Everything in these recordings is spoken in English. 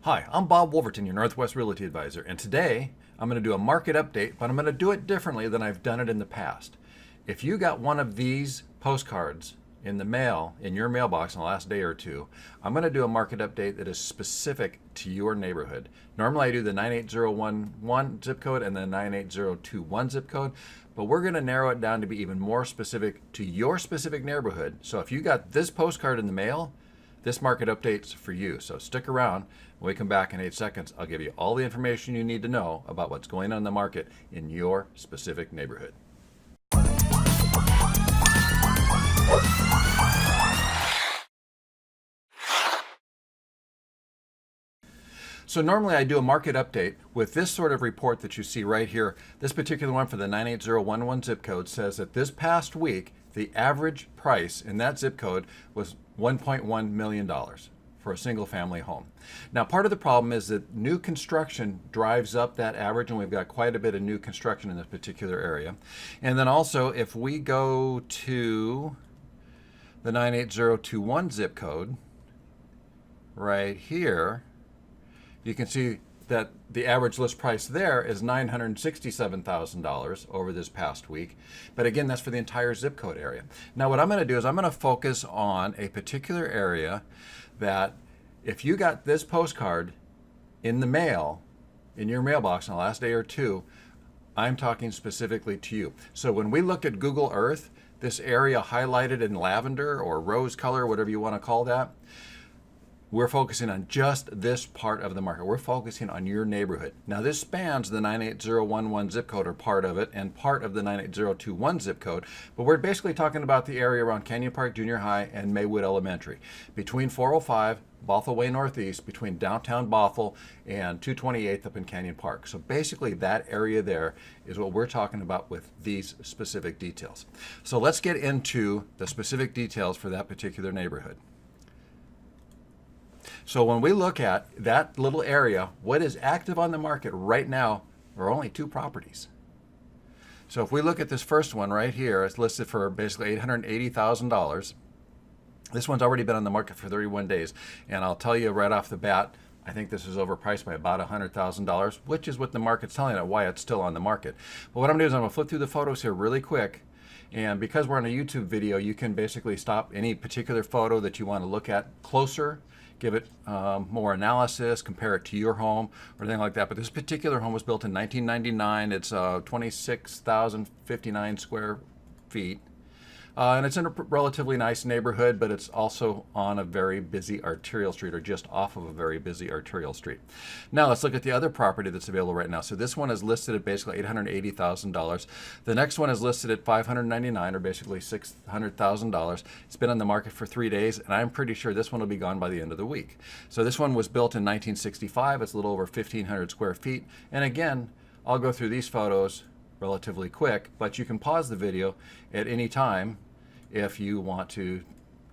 Hi, I'm Bob.Woolverton, your Northwest Realty Advisor, and today I'm going to do a market update, but I'm going to do it differently than I've done it in the past. If you got one of these postcards in the mail, in your mailbox in the last day or two, I'm going to do a market update that is specific to your neighborhood. Normally I do the 98011 zip code and the 98021 zip code, but we're going to narrow it down to be even more specific to your specific neighborhood. So if you got this postcard in the mail, this market update's for you. So stick around. When we come back in 8 seconds, I'll give you all the information you need to know about what's going on in the market in your specific neighborhood. So normally I do a market update with this sort of report that you see right here. This particular one for the 98011 zip code says that this past week, the average price in that zip code was $1.1 million for a single family home. Now, part of the problem is that new construction drives up that average, and we've got quite a bit of new construction in this particular area. And then also, if we go to the 98021 zip code right here, you can see that the average list price there is $967,000 over this past week. But again, that's for the entire zip code area. Now what I'm going to do is I'm going to focus on a particular area that if you got this postcard in the mail, in your mailbox in the last day or two, I'm talking specifically to you. So when we look at Google Earth, this area highlighted in lavender or rose color, whatever you want to call that, we're focusing on just this part of the market. We're focusing on your neighborhood. Now this spans the 98011 zip code, or part of it, and part of the 98021 zip code, but we're basically talking about the area around Canyon Park Junior High and Maywood Elementary. Between 405, Bothell Way Northeast, between downtown Bothell and 228th up in Canyon Park. So basically that area there is what we're talking about with these specific details. So let's get into the specific details for that particular neighborhood. So when we look at that little area, what is active on the market right now are only 2 properties. So if we look at this first one right here, it's listed for basically $880,000. This one's already been on the market for 31 days. And I'll tell you right off the bat, I think this is overpriced by about $100,000, which is what the market's telling it, why it's still on the market. But what I'm doing is I'm going to flip through the photos here really quick. And because we're on a YouTube video, you can basically stop any particular photo that you want to look at closer, give it more analysis, compare it to your home or anything like that. But this particular home was built in 1999. It's 26,059 square feet. And it's in a relatively nice neighborhood, but it's also on a very busy arterial street, or just off of a very busy arterial street. Now let's look at the other property that's available right now. So this one is listed at basically $880,000. The next one is listed at $599,000, or basically $600,000. It's been on the market for 3 days, and I'm pretty sure this one will be gone by the end of the week. So this one was built in 1965. It's a little over 1,500 square feet. And again, I'll go through these photos relatively quick, but you can pause the video at any time if you want to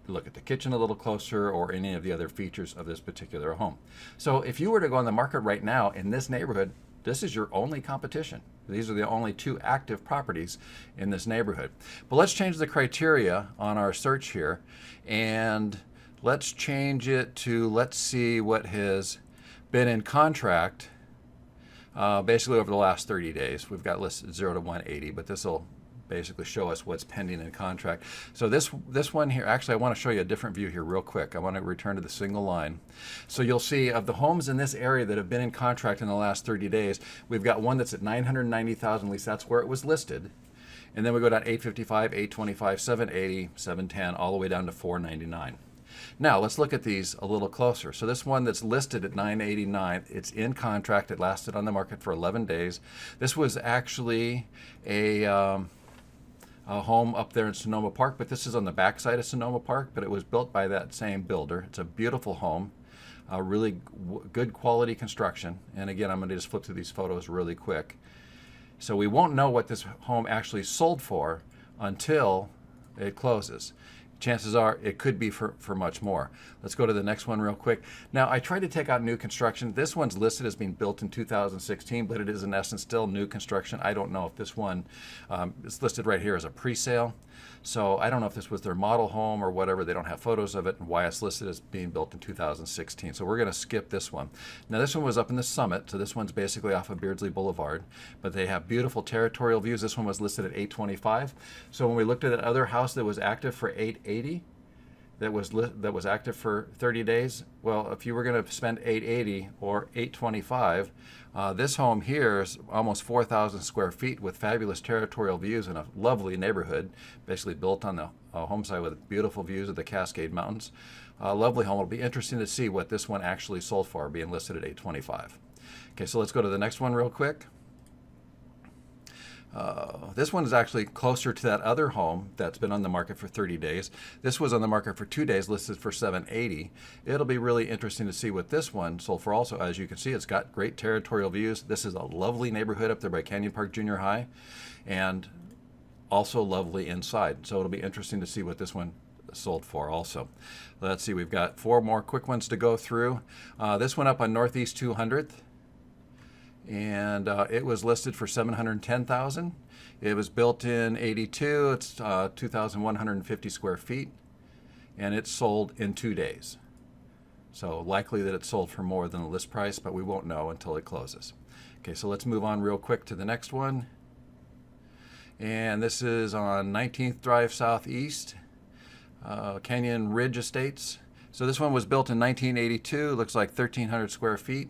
look at the kitchen a little closer or any of the other features of this particular home. So if you were to go on the market right now in this neighborhood, this is your only competition. These are the only 2 active properties in this neighborhood. But let's change the criteria on our search here, and let's change it to, let's see what has been in contract basically over the last 30 days. We've got listed 0 to 180, but this will basically show us what's pending in contract. So this one here, actually I want to show you a different view here real quick. I want to return to the single line. So you'll see of the homes in this area that have been in contract in the last 30 days, we've got one that's at $990,000, at least that's where it was listed. And then we go down 855, 825, 780, 710, all the way down to $499. Now let's look at these a little closer. So this one that's listed at $989, it's in contract. It lasted on the market for 11 days. This was actually a home up there in Sonoma Park, but this is on the backside of Sonoma Park, but it was built by that same builder. It's a beautiful home, really good quality construction. And again, I'm going to just flip through these photos really quick. So we won't know what this home actually sold for until it closes. Chances are it could be for much more. Let's go to the next one real quick. Now, I tried to take out new construction. This one's listed as being built in 2016, but it is in essence still new construction. I don't know if this one is listed right here as a pre-sale. So I don't know if this was their model home or whatever. They don't have photos of it and why it's listed as being built in 2016. So we're going to skip this one. Now this one was up in the Summit, so this one's basically off of Beardsley Boulevard, but they have beautiful territorial views. This one was listed at $825. So when we looked at that other house that was active for $880, that was active for 30 days. Well, if you were going to spend $880 or $825, this home here is almost 4,000 square feet with fabulous territorial views in a lovely neighborhood, basically built on the home site with beautiful views of the Cascade Mountains. Lovely home. It'll be interesting to see what this one actually sold for, being listed at $825. Okay, so let's go to the next one real quick. This one is actually closer to that other home that's been on the market for 30 days. This was on the market for 2 days, listed for $780. It'll be really interesting to see what this one sold for also. As you can see, it's got great territorial views. This is a lovely neighborhood up there by Canyon Park Junior High, and also lovely inside. So it'll be interesting to see what this one sold for also. Let's see, we've got 4 more quick ones to go through. This one up on Northeast 200th. And it was listed for $710,000. It was built in '82. It's 2,150 square feet, and it sold in 2 days. So likely that it sold for more than the list price, but we won't know until it closes. Okay, so let's move on real quick to the next one. And this is on 19th Drive Southeast, Canyon Ridge Estates. So this one was built in 1982. Looks like 1,300 square feet.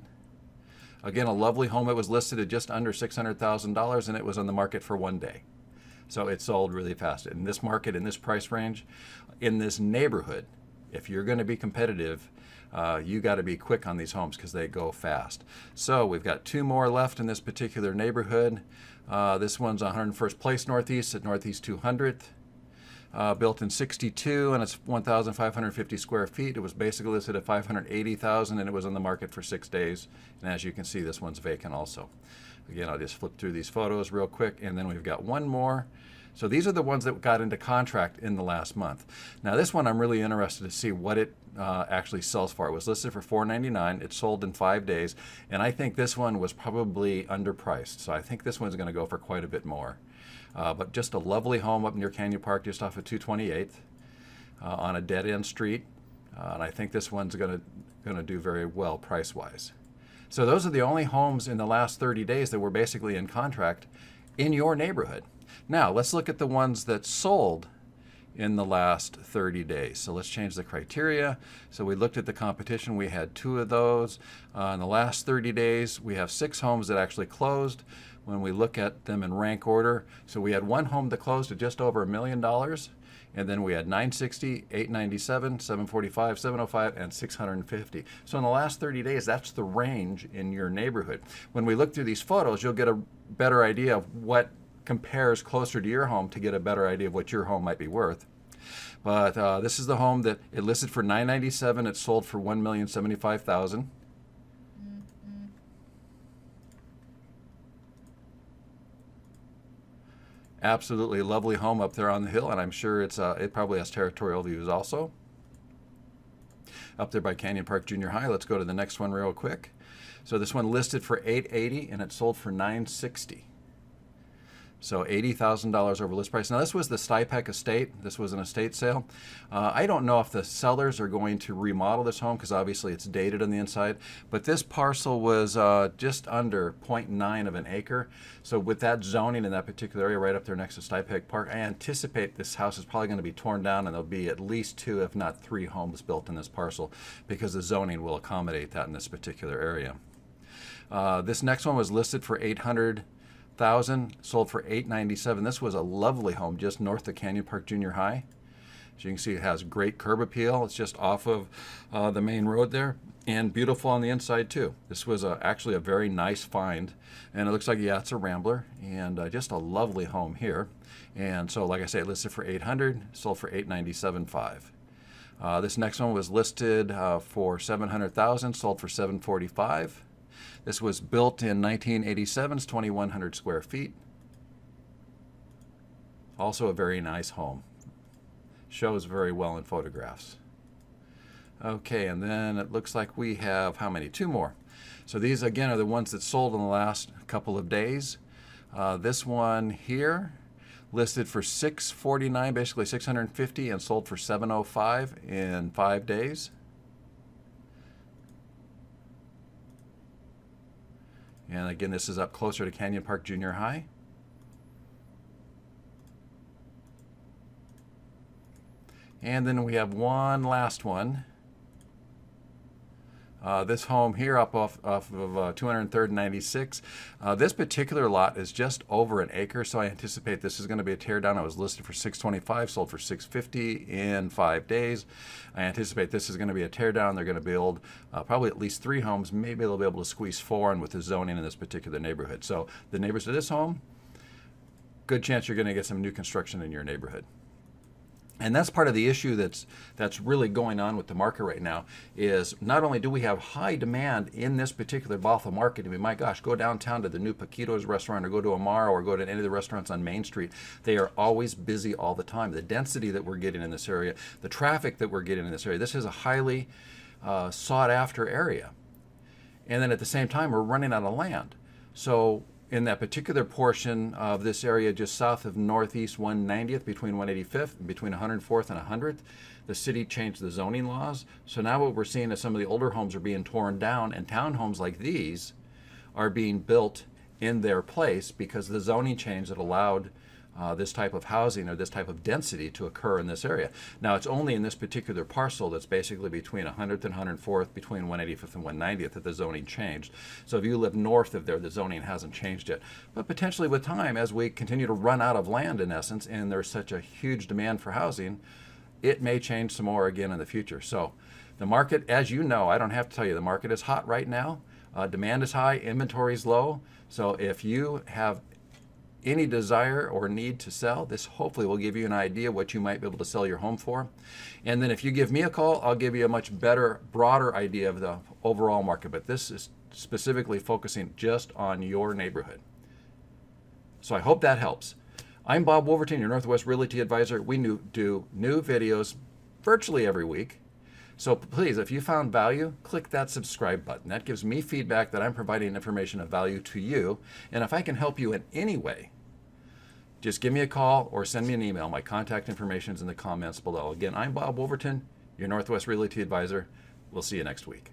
Again, a lovely home. It was listed at just under $600,000, and it was on the market for 1 day. So it sold really fast. In this market, in this price range, in this neighborhood, if you're going to be competitive, you got to be quick on these homes because they go fast. So we've got 2 more left in this particular neighborhood. This one's 101st Place Northeast at Northeast 200th. Built in '62, and it's 1,550 square feet. It was basically listed at $580,000, and it was on the market for 6 days. And as you can see, this one's vacant also. Again, I'll just flip through these photos real quick, and then we've got one more. So these are the ones that got into contract in the last month. Now this one I'm really interested to see what it actually sells for. It was listed for $499. It sold in 5 days, and I think this one was probably underpriced. So I think this one's going to go for quite a bit more. But just a lovely home up near Canyon Park, just off of 228th, on a dead-end street. And I think this one's going to do very well price-wise. So those are the only homes in the last 30 days that were basically in contract in your neighborhood. Now, let's look at the ones that sold in the last 30 days. So let's change the criteria. So we looked at the competition. We had 2 of those. In the last 30 days, we have 6 homes that actually closed. When we look at them in rank order, so we had 1 home that closed at just over $1 million, and then we had 960, 897, 745, 705, and 650. So in the last 30 days, that's the range in your neighborhood. When we look through these photos, you'll get a better idea of what compares closer to your home to get a better idea of what your home might be worth. But this is the home that it listed for $997. It sold for $1,075,000. Absolutely lovely home up there on the hill, and I'm sure it probably has territorial views also. Up there by Canyon Park Junior High. Let's go to the next one real quick. So this one listed for $880, and it sold for $960. So $80,000 over list price. Now this was the Stipek estate. This was an estate sale. I don't know if the sellers are going to remodel this home because obviously it's dated on the inside, but this parcel was just under 0.9 of an acre. So with that zoning in that particular area right up there next to Stipek Park, I anticipate this house is probably going to be torn down, and there'll be at least 2, if not 3 homes built in this parcel because the zoning will accommodate that in this particular area. This next one was listed for $800,000, sold for $897. This was a lovely home just north of Canyon Park Junior High. As you can see, it has great curb appeal. It's just off of the main road there, and beautiful on the inside too. This was actually a very nice find, and it looks like, yeah, it's a Rambler, and just a lovely home here. And so, like I say, it listed for $800, sold for $897.5. This next one was listed for $700,000, sold for $745. This was built in 1987, it's 2,100 square feet. Also a very nice home. Shows very well in photographs. Okay, and then it looks like we have, how many? 2 more. So these, again, are the ones that sold in the last couple of days. This one here listed for $649, basically $650, and sold for $705 in 5 days. And again, this is up closer to Canyon Park Junior High. And then we have one last one. This home here up off of 203rd and 96. This particular lot is just over an acre, so I anticipate this is going to be a tear down. It was listed for $625, sold for $650 in 5 days. I anticipate this is going to be a tear down. They're going to build probably at least 3 homes. Maybe they'll be able to squeeze 4 in with the zoning in this particular neighborhood. So the neighbors of this home, good chance you're going to get some new construction in your neighborhood. And that's part of the issue that's really going on with the market right now, is not only do we have high demand in this particular Bothell market. I mean, my gosh, go downtown to the new Paquito's restaurant, or go to Amaro, or go to any of the restaurants on Main Street. They are always busy all the time. The density that we're getting in this area, the traffic that we're getting in this area, this is a highly sought after area. And then at the same time, we're running out of land. So in that particular portion of this area just south of Northeast 190th, between 185th and between 104th and 100th, the city changed the zoning laws. So now what we're seeing is some of the older homes are being torn down, and townhomes like these are being built in their place because of the zoning change that allowed this type of housing or this type of density to occur in this area. Now, it's only in this particular parcel that's basically between 100th and 104th, between 185th and 190th, that the zoning changed. So if you live north of there, the zoning hasn't changed yet. But potentially with time, as we continue to run out of land in essence, and there's such a huge demand for housing, it may change some more again in the future. So the market, as you know, I don't have to tell you, the market is hot right now. Demand is high, inventory is low. So if you have any desire or need to sell, this hopefully will give you an idea what you might be able to sell your home for. And then if you give me a call, I'll give you a much better, broader idea of the overall market. But this is specifically focusing just on your neighborhood. So I hope that helps. I'm Bob.Woolverton, your Northwest Realty Advisor. We do new videos virtually every week. So please, if you found value, click that subscribe button. That gives me feedback that I'm providing information of value to you. And if I can help you in any way, just give me a call or send me an email. My contact information is in the comments below. Again, I'm Bob.Woolverton, your Northwest Realty Advisor. We'll see you next week.